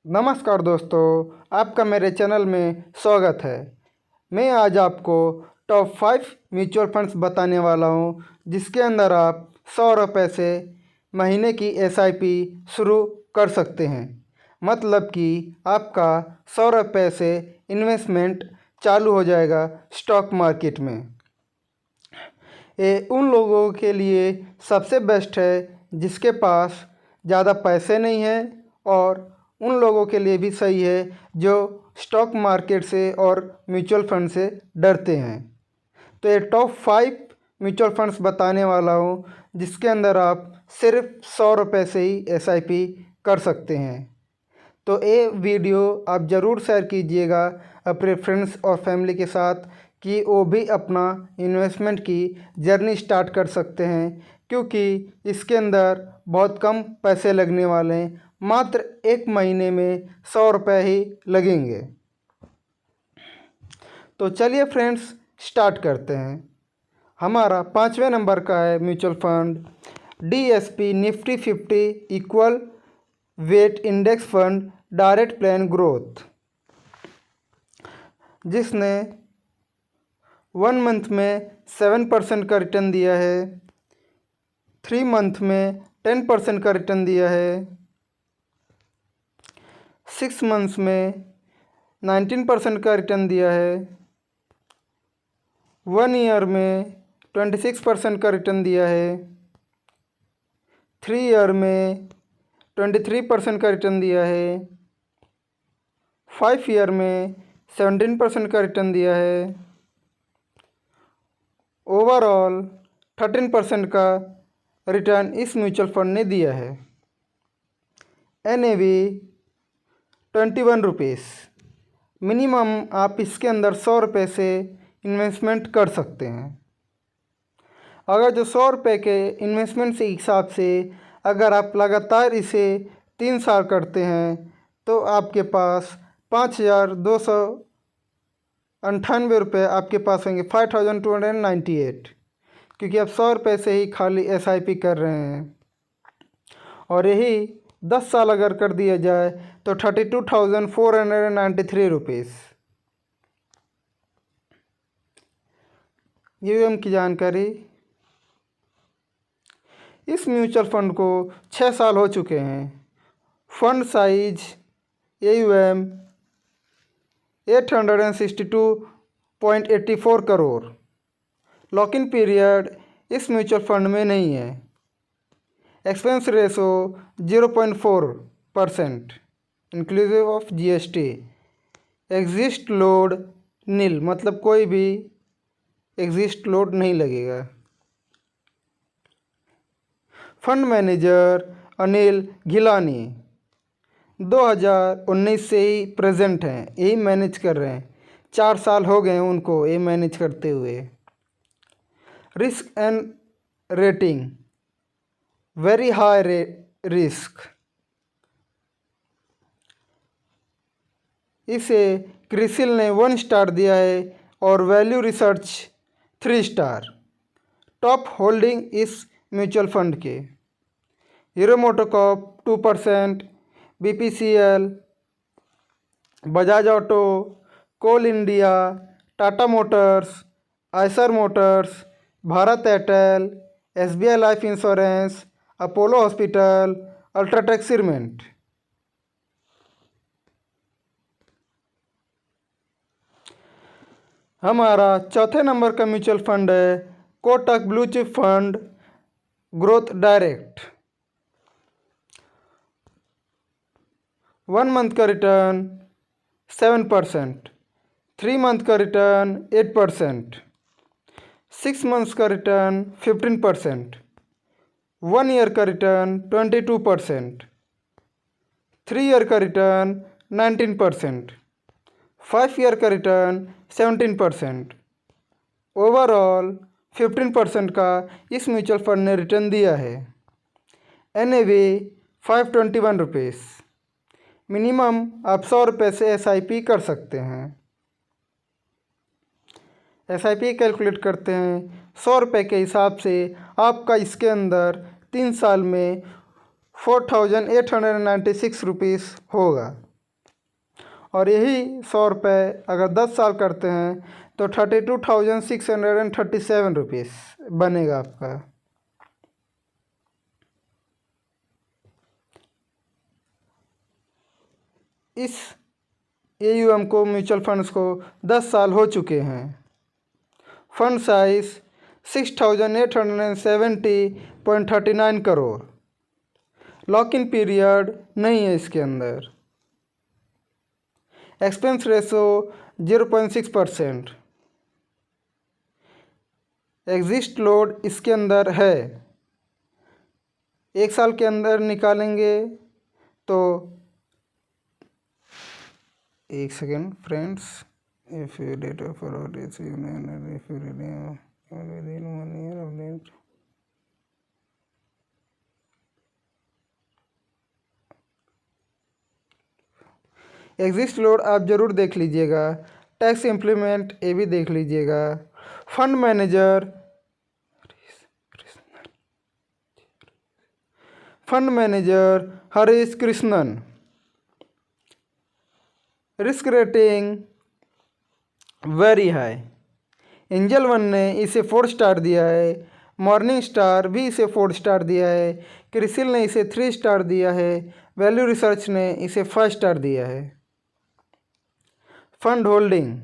नमस्कार दोस्तों, आपका मेरे चैनल में स्वागत है। मैं आज आपको टॉप 5 म्यूचुअल फंड्स बताने वाला हूं, जिसके अंदर आप 100 रुपये से महीने की एसआईपी शुरू कर सकते हैं। मतलब कि आपका 100 रुपये से इन्वेस्टमेंट चालू हो जाएगा स्टॉक मार्केट में। ये उन लोगों के लिए सबसे बेस्ट है जिसके पास ज़्यादा पैसे नहीं हैं, और उन लोगों के लिए भी सही है जो स्टॉक मार्केट से और म्यूचुअल फंड से डरते हैं। तो ये टॉप 5 म्यूचुअल फंड्स बताने वाला हूँ, जिसके अंदर आप सिर्फ 100 रुपये से ही एसआईपी कर सकते हैं। तो ये वीडियो आप ज़रूर शेयर कीजिएगा अपने फ्रेंड्स और फैमिली के साथ, कि वो भी अपना इन्वेस्टमेंट की जर्नी स्टार्ट कर सकते हैं, क्योंकि इसके अंदर बहुत कम पैसे लगने वाले हैं। मात्र 1 महीने में 100 रुपये ही लगेंगे। तो चलिए फ्रेंड्स, स्टार्ट करते हैं। हमारा 5वें नंबर का है mutual fund DSP Nifty 50 equal weight index fund direct plan growth, जिसने 1 मंथ में 7% का रिटर्न दिया है, 3 मंथ में 10% का रिटर्न दिया है, 6 मंथ्स में 19% का रिटर्न दिया है, 1 ईयर में 26% का रिटर्न दिया है, 3 ईयर में 23% का रिटर्न दिया है, 5 ईयर में 17% का रिटर्न दिया है, ओवरऑल 13% का रिटर्न इस म्यूचुअल फंड ने दिया है। NAV 21 rupees. मिनिमम आप इसके अंदर 100 रुपये से इन्वेस्टमेंट कर सकते हैं। अगर जो 100 रुपये के इन्वेस्टमेंट से हिसाब से अगर आप लगातार इसे 3 साल करते हैं, तो आपके पास 5,298 रुपये आपके पास होंगे, 5,298, क्योंकि आप 100 रुपये से ही खाली SIP कर रहे हैं। और यही 10 साल अगर कर दिया जाए तो 32,493 रुपीज़। AUM की जानकारी। इस म्यूचुअल फंड को 6 साल हो चुके हैं। Fund size AUM 862.84 crore. Lock in period इस म्यूचुअल फंड में नहीं है। Expense ratio 0.4% inclusive of GST। Exit load nil, मतलब कोई भी एग्जिस्ट लोड नहीं लगेगा। फंड मैनेजर अनिल घिलानी 2019 से ही प्रेजेंट हैं, यही मैनेज कर रहे हैं। 4 साल हो गए उनको ये मैनेज करते हुए। Risk and rating very high risk. इसे क्रिसिल ने 1 स्टार दिया है और Value Research 3 star. Top holding इस म्यूचुअल फंड के हीरो मोटोकॉर्प 2%, BPCL, बजाज ऑटो, कोल इंडिया, टाटा मोटर्स, आयसर मोटर्स, भारत एयरटेल, SBI लाइफ इंश्योरेंस, अपोलो हॉस्पिटल, अल्ट्राटेक सीमेंट। हमारा 4थे नंबर का म्यूचुअल फंड है Kotak blue chip fund growth direct. 1 month का रिटर्न 7%, 3 मंथ का रिटर्न 8%, 6 मंथ्स का रिटर्न 15%, 1 ईयर का रिटर्न 22%, 3 ईयर का रिटर्न 19%, 5 ईयर का रिटर्न 17%, ओवरऑल 15% का इस म्यूचुअल फंड ने रिटर्न दिया है। NAV 521 rupees. मिनिमम आप 100 रुपये से SIP कर सकते हैं। SIP कैलकुलेट करते हैं 100 रुपये के हिसाब से, आपका इसके अंदर 3 साल में 4,896 रुपीज़ होगा। और यही 100 रुपये अगर 10 साल करते हैं तो 32,637 रुपीज़ बनेगा आपका। इस AUM को म्यूचुअल फंड्स को 10 साल हो चुके हैं। Fund size 6,870.39 crore. Lock in period नहीं है इसके अंदर। Expense ratio 0.6%। एग्जिस्ट लोड इसके अंदर है। 1 साल के अंदर निकालेंगे तो 1 second friends, if you date of forward is if you renew within 1 year of date। Exist load आप ज़रूर देख लीजिएगा। टैक्स इम्प्लीमेंट ये भी देख लीजिएगा। Fund manager Harish Krishnan. Risk rating very high. Angel one ने इसे 4 स्टार दिया है। मॉर्निंग स्टार भी इसे 4 स्टार दिया है। क्रिसिल ने इसे 3 स्टार दिया है। वैल्यू रिसर्च ने इसे 5 स्टार दिया है। Fund holding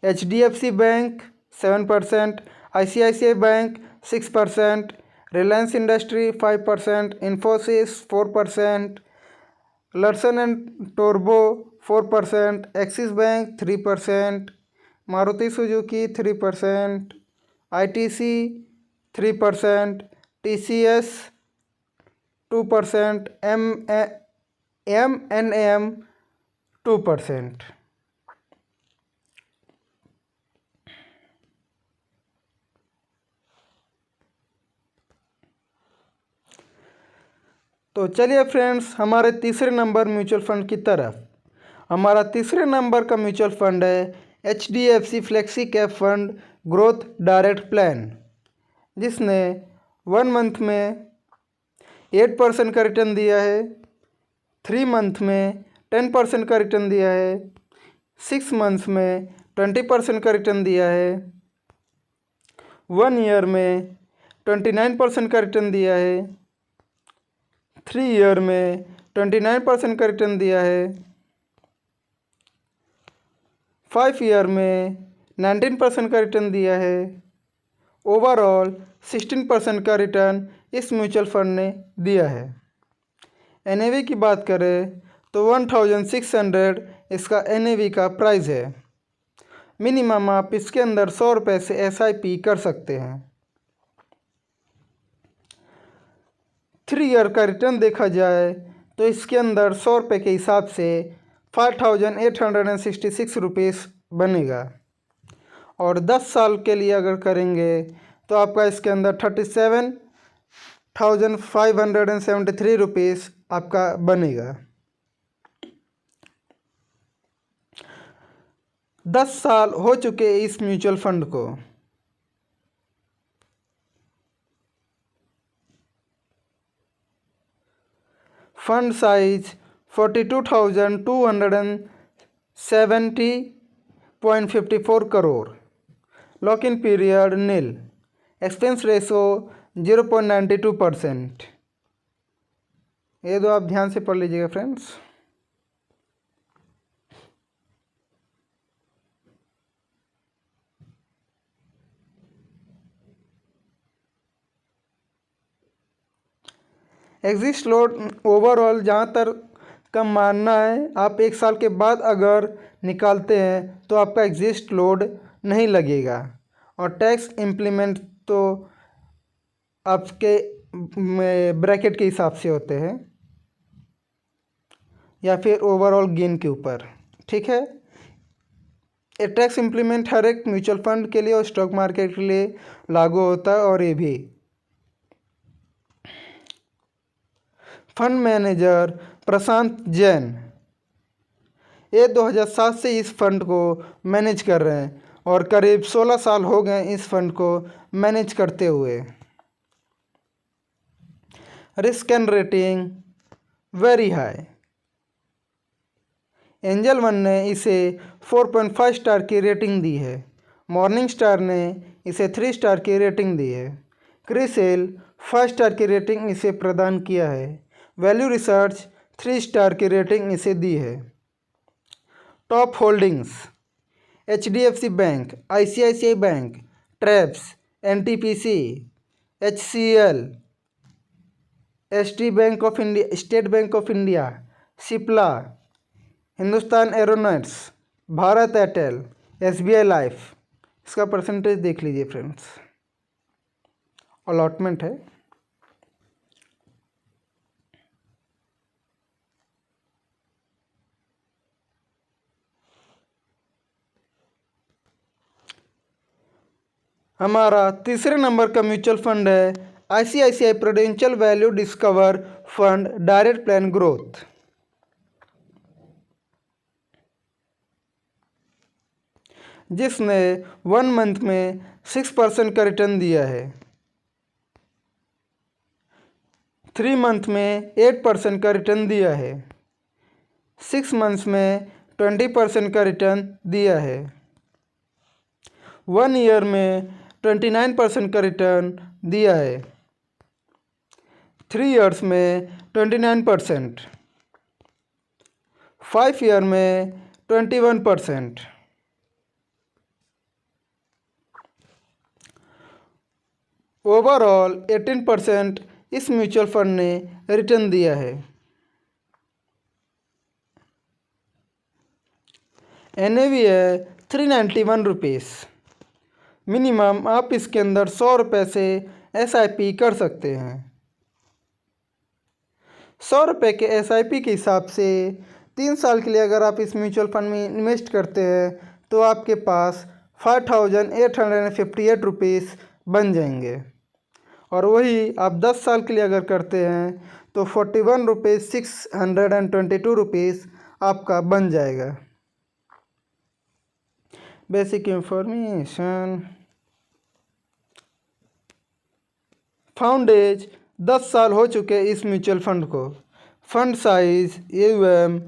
HDFC Bank 7%, ICICI Bank 6%, Reliance Industry 5%, Infosys 4%, Larsen and टोरबो 4%, Axis Bank 3%, Maruti Suzuki 3%, ITC 3%, TCS 2%, M&M 2%। तो चलिए फ्रेंड्स हमारे तीसरे नंबर म्यूचुअल फंड की तरफ। हमारा तीसरे नंबर का म्यूचुअल फंड है HDFC flexi cap fund growth direct plan, जिसने 1 मंथ में 8% का रिटर्न दिया है, 3 मंथ में 10% का रिटर्न दिया है, 6 मंथ्स में 20% का रिटर्न दिया है, 1 ईयर में 29% का रिटर्न दिया है, 3 ईयर में 29% का रिटर्न दिया है, 5 ईयर में 19% का रिटर्न दिया है। ओवरऑल 16% का रिटर्न इस म्यूचुअल फंड ने दिया है। NAV की बात करें तो 1600 इसका NAV का प्राइस है। मिनिमम आप इसके अंदर 100 रुपये से SIP कर सकते हैं। 3 ईयर का रिटर्न देखा जाए तो इसके अंदर 100 रुपये के हिसाब से 5,866 रुपीज़ बनेगा। और 10 साल के लिए अगर करेंगे तो आपका इसके अंदर 37,573 रुपीज़ आपका बनेगा। 10 साल हो चुके इस म्यूचुअल फंड को। Fund size 42,270.54 crore. Lock in period nil. Expense ratio 0.92%। ये दो आप ध्यान से पढ़ लीजिएगा फ्रेंड्स। एग्जिस्ट लोड ओवरऑल जहाँ तक का मानना है, आप 1 साल के बाद अगर निकालते हैं तो आपका एग्जिस्ट लोड नहीं लगेगा। और टैक्स इम्प्लीमेंट तो आपके ब्रैकेट के हिसाब से होते हैं या फिर ओवरऑल गेन के ऊपर। ठीक है, ये टैक्स इम्प्लीमेंट हर एक म्यूचुअल फंड के लिए और स्टॉक मार्केट के लिए लागू होता है। और ये भी फंड मैनेजर प्रशांत जैन, ये 2007 से इस फंड को मैनेज कर रहे हैं और करीब 16 साल हो गए इस फंड को मैनेज करते हुए। Risk and rating very high. Angel one ने इसे 4.5 स्टार की रेटिंग दी है। मॉर्निंग स्टार ने इसे 3 स्टार की रेटिंग दी है। क्रिसिल 5 स्टार की रेटिंग इसे प्रदान किया है। वैल्यू रिसर्च 3 स्टार की रेटिंग इसे दी है। Top holdings: HDFC Bank, ICICI Bank, TREPS, NTPC, HCL, Bank of India, State Bank of India, Cipla, Hindustan Aeronautics, Bharti Airtel, SBI Life. इसका परसेंटेज देख लीजिए फ्रेंड्स, अलॉटमेंट है। हमारा तीसरे नंबर का म्यूचुअल फंड है ICICI Prudential value discover fund direct plan growth. जिसने 1 मंथ में 6% का रिटर्न दिया है, 3 मंथ में 8% का रिटर्न दिया है, 6 मंथ्स में 20% का रिटर्न दिया है, 1 ईयर में 29% का रिटर्न दिया है, 3 ईयर्स में 29%, 5 ईयर में 21%। ओवरऑल 18% इस म्यूचुअल फंड ने रिटर्न दिया है। NAV है 391 रुपीज़। मिनिमम आप इसके अंदर 100 रुपये से SIP कर सकते हैं। 100 रुपये के SIP के हिसाब से 3 साल के लिए अगर आप इस म्यूचुअल फंड में इन्वेस्ट करते हैं तो आपके पास 5858 रुपीज़ बन जाएंगे। और वही आप 10 साल के लिए अगर करते हैं तो 41 रुपीज़ 622 रुपीज़ आपका बन जाएगा। बेसिक इंफॉर्मेशन: फाउंडेज 10 साल हो चुके इस म्यूचुअल फंड को। Fund size AUM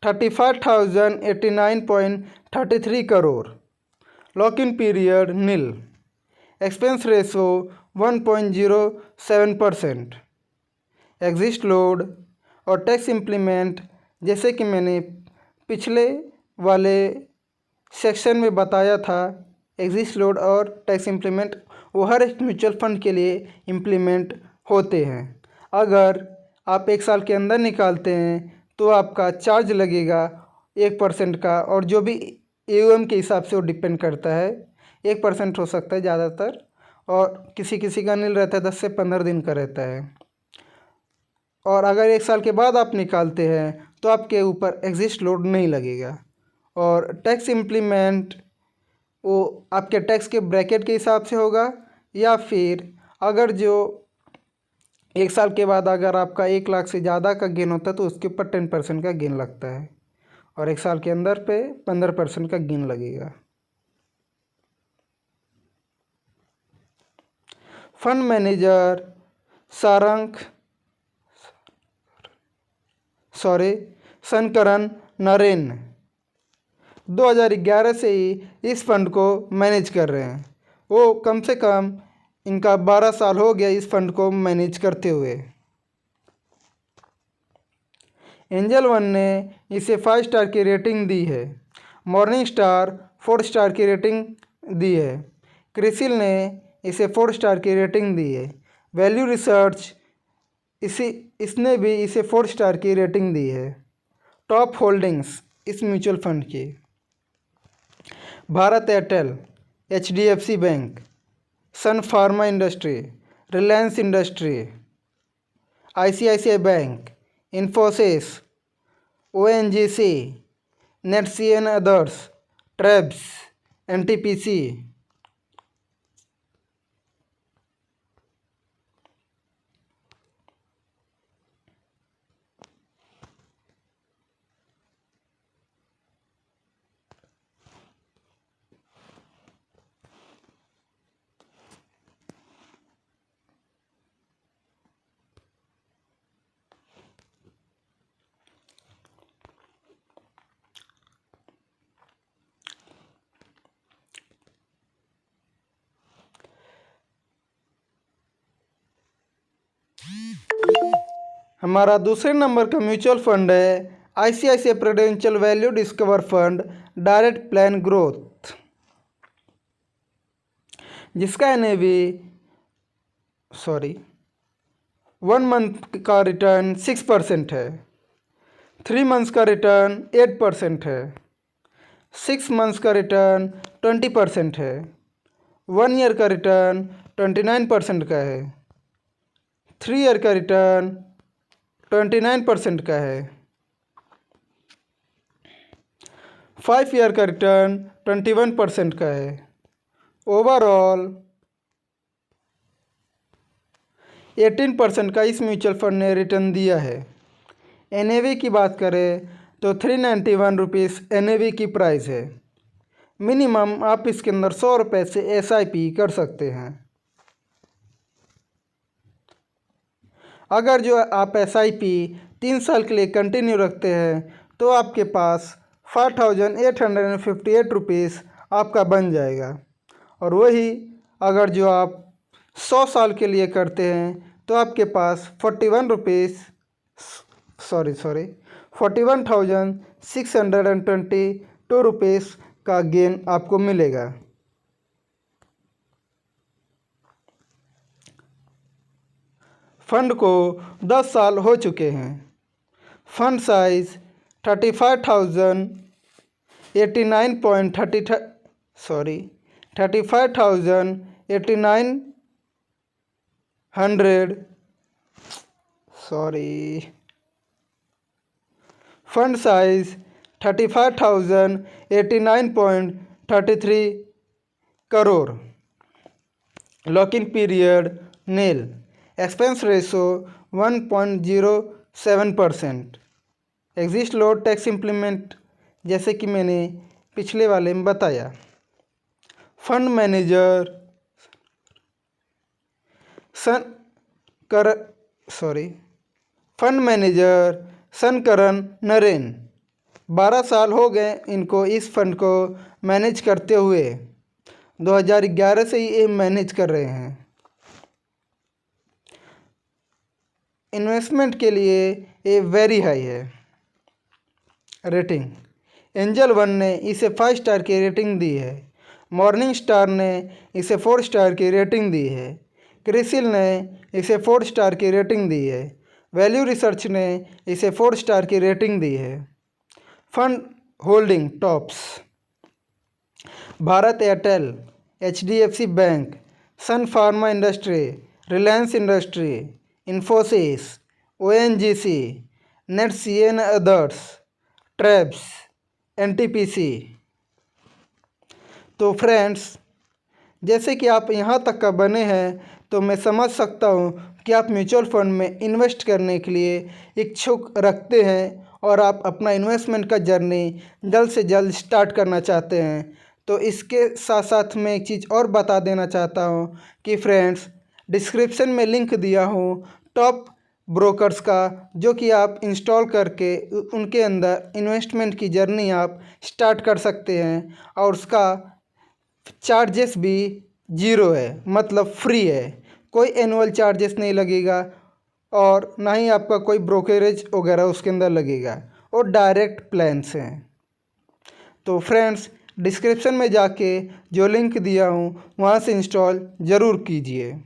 35,089.33 crore. Lock in period nil. Expense ratio 1.07%। Exist load और टैक्स इम्प्लीमेंट, जैसे कि मैंने पिछले वाले सेक्शन में बताया था, एग्जिस्ट लोड और टैक्स इम्प्लीमेंट वो हर एक म्यूचुअल फंड के लिए इम्प्लीमेंट होते हैं। अगर आप 1 साल के अंदर निकालते हैं तो आपका चार्ज लगेगा 1% का, और जो भी AUM के हिसाब से वो डिपेंड करता है। 1% हो सकता है ज़्यादातर, और किसी किसी का नील रहता है, 10 से 15 दिन का रहता है। और अगर 1 साल के बाद आप निकालते हैं तो आपके ऊपर एग्जिस्ट लोड नहीं लगेगा। और टैक्स इम्प्लीमेंट वो आपके टैक्स के ब्रैकेट के हिसाब से होगा, या फिर अगर जो 1 साल के बाद अगर आपका 1 लाख से ज़्यादा का गेन होता है तो उसके ऊपर 10% का गेन लगता है, और 1 साल के अंदर पे 15% का गेन लगेगा। फंड मैनेजर शंकरन नरेन 2011 से ही इस फंड को मैनेज कर रहे हैं। वो कम से कम इनका 12 साल हो गया इस फंड को मैनेज करते हुए। एंजल वन ने इसे 5 स्टार की रेटिंग दी है। मॉर्निंग स्टार 4 स्टार की रेटिंग दी है। क्रिसिल ने इसे 4 स्टार की रेटिंग दी है। वैल्यू रिसर्च इसने भी इसे 4 स्टार की रेटिंग दी है। टॉप होल्डिंग्स इस म्यूचुअल फंड की: Bharti Airtel, HDFC Bank, Sun Pharma Industry, Reliance Industry, ICICI Bank, Infosys, ONGC, नेटसीएन अदर्स, ट्रेब्स, NTPC। हमारा दूसरे नंबर का म्यूचुअल फंड है ICICI Prudential value discover fund direct plan growth, जिसका NAV 1 मंथ का रिटर्न 6% है, 3 मंथ्स का रिटर्न 8% है, 6 मंथ्स का रिटर्न 20% है, 1 ईयर का रिटर्न 29% का है, 3 ईयर का रिटर्न 29% का है, 5 ईयर का रिटर्न 21% का है। ओवरऑल 18% का इस म्यूचुअल फंड ने रिटर्न दिया है। NAV की बात करें तो 391 रुपीज़ NAV की प्राइस है। मिनिमम आप इसके अंदर 100 रुपये से SIP कर सकते हैं। अगर जो आप SIP 3 साल के लिए कंटिन्यू रखते हैं तो आपके पास 5858 रुपीज़ आपका बन जाएगा। और वही अगर जो आप 100 साल के लिए करते हैं तो आपके पास 41,622 रुपीज़ का गेन आपको मिलेगा। फंड को 10 साल हो चुके हैं। Fund size 35,089.33 crore. Locking period nil. Expense ratio 1.07%। Exit load tax implement, जैसे कि मैंने पिछले वाले में बताया। Fund manager सनकरण Naren. 12 साल हो गए इनको इस फंड को मैनेज करते हुए। 2011 से ही ये मैनेज कर रहे हैं। इन्वेस्टमेंट के लिए ये वेरी हाई है। रेटिंग, एंजल वन ने इसे 5 स्टार की रेटिंग दी है। मॉर्निंग स्टार ने इसे 4 स्टार की रेटिंग दी है। क्रिसिल ने इसे 4 स्टार की रेटिंग दी है। वैल्यू रिसर्च ने इसे 4 स्टार की रेटिंग दी है। Fund holding tops: Bharti Airtel, HDFC Bank, Sun Pharma Industry, Reliance Industry, Infosys, ONGC, NetCN others, TREPS, NTPC। तो फ्रेंड्स, जैसे कि आप यहाँ तक का बने हैं तो मैं समझ सकता हूँ कि आप म्यूचुअल फंड में इन्वेस्ट करने के लिए इच्छुक रखते हैं और आप अपना इन्वेस्टमेंट का जर्नी जल्द से जल्द स्टार्ट करना चाहते हैं। तो इसके साथ साथ मैं एक चीज़ और बता देना चाहता हूँ कि फ्रेंड्स, डिस्क्रिप्शन में लिंक दिया हूँ टॉप ब्रोकर्स का, जो कि आप इंस्टॉल करके उनके अंदर इन्वेस्टमेंट की जर्नी आप स्टार्ट कर सकते हैं। और उसका चार्जेस भी 0 है, मतलब फ्री है। कोई एनुअल चार्जेस नहीं लगेगा और ना ही आपका कोई ब्रोकरेज वगैरह उसके अंदर लगेगा, और डायरेक्ट प्लान्स हैं। तो फ्रेंड्स, डिस्क्रिप्शन में जाके जो लिंक दिया हूँ वहाँ से इंस्टॉल ज़रूर कीजिए।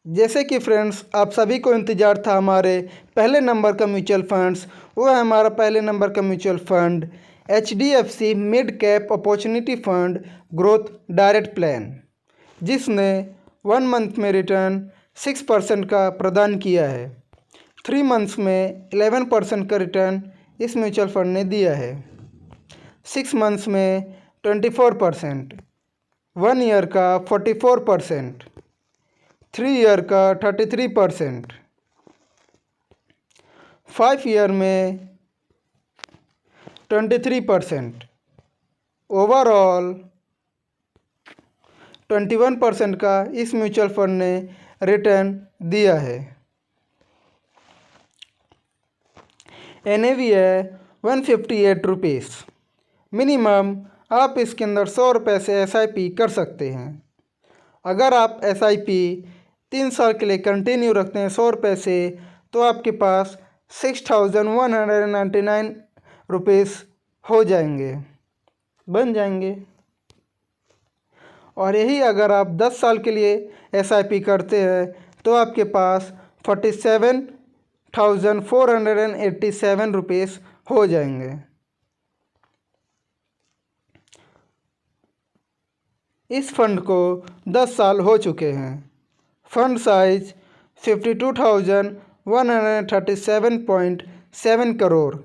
जैसे कि फ्रेंड्स, आप सभी को इंतज़ार था हमारे पहले नंबर का म्यूचुअल फंड्स। वो है हमारा पहले नंबर का mutual fund HDFC mid cap opportunity fund growth direct plan, जिसने 1 मंथ में रिटर्न 6% का प्रदान किया है। 3 मंथ्स में 11% का रिटर्न इस म्यूचुअल फंड ने दिया है। 6 मंथ्स में 24%, 1 ईयर का 44%, 3 ईयर का 33%, 5 ईयर में 23%, ओवरऑल 21% का इस म्यूचुअल फंड ने रिटर्न दिया है। NAV है 158 रुपीज़। मिनिमम आप इसके अंदर 100 रुपये से SIP कर सकते हैं। अगर आप SIP 3 साल के लिए कंटिन्यू रखते हैं 100 रुपये से, तो आपके पास 6199 रुपीज़ हो जाएंगे, बन जाएंगे। और यही अगर आप 10 साल के लिए SIP करते हैं तो आपके पास 47,487 रुपीज़ हो जाएंगे। इस फंड को 10 साल हो चुके हैं। Fund size 52,137.7 crore.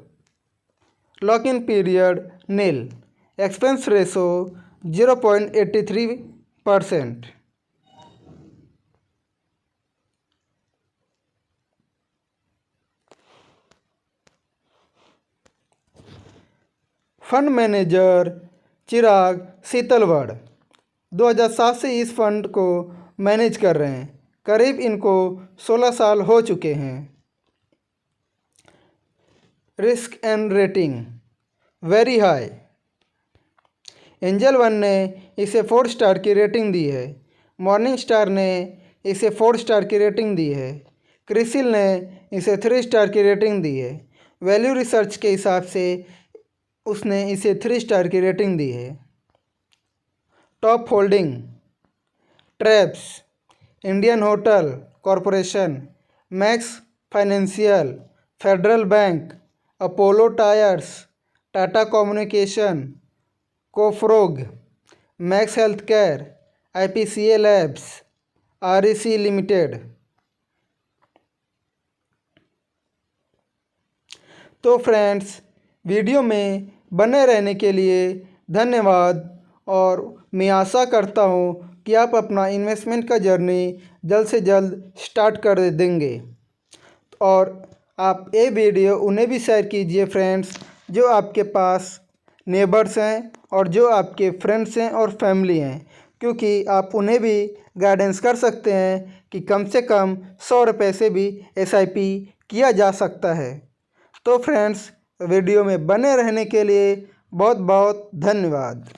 Lock in period nil. Expense ratio 0.83%। Fund manager Chirag Setalvad 2007 से इस फंड को मैनेज कर रहे हैं। करीब इनको 16 साल हो चुके हैं। Risk and rating very high. Angel one ने इसे 4 स्टार की रेटिंग दी है। मॉर्निंग स्टार ने इसे 4 स्टार की रेटिंग दी है। क्रिसिल ने इसे 3 स्टार की रेटिंग दी है। वैल्यू रिसर्च के हिसाब से उसने इसे 3 स्टार की रेटिंग दी है। Top holding TREPS, Indian Hotel Corporation, Max Financial, Federal Bank, Apollo Tyres, Tata Communication, Coforge, Max Health Care, IPCA Labs, REC limited. तो फ्रेंड्स, वीडियो में बने रहने के लिए धन्यवाद। और मैं आशा करता हूँ कि आप अपना इन्वेस्टमेंट का जर्नी जल्द से जल्द स्टार्ट कर देंगे। और आप ये वीडियो उन्हें भी शेयर कीजिए फ्रेंड्स, जो आपके पास नेबर्स हैं और जो आपके फ्रेंड्स हैं और फैमिली हैं, क्योंकि आप उन्हें भी गाइडेंस कर सकते हैं कि कम से कम 100 रुपये से भी SIP किया जा सकता है। तो फ्रेंड्स, वीडियो में बने रहने के लिए बहुत बहुत धन्यवाद।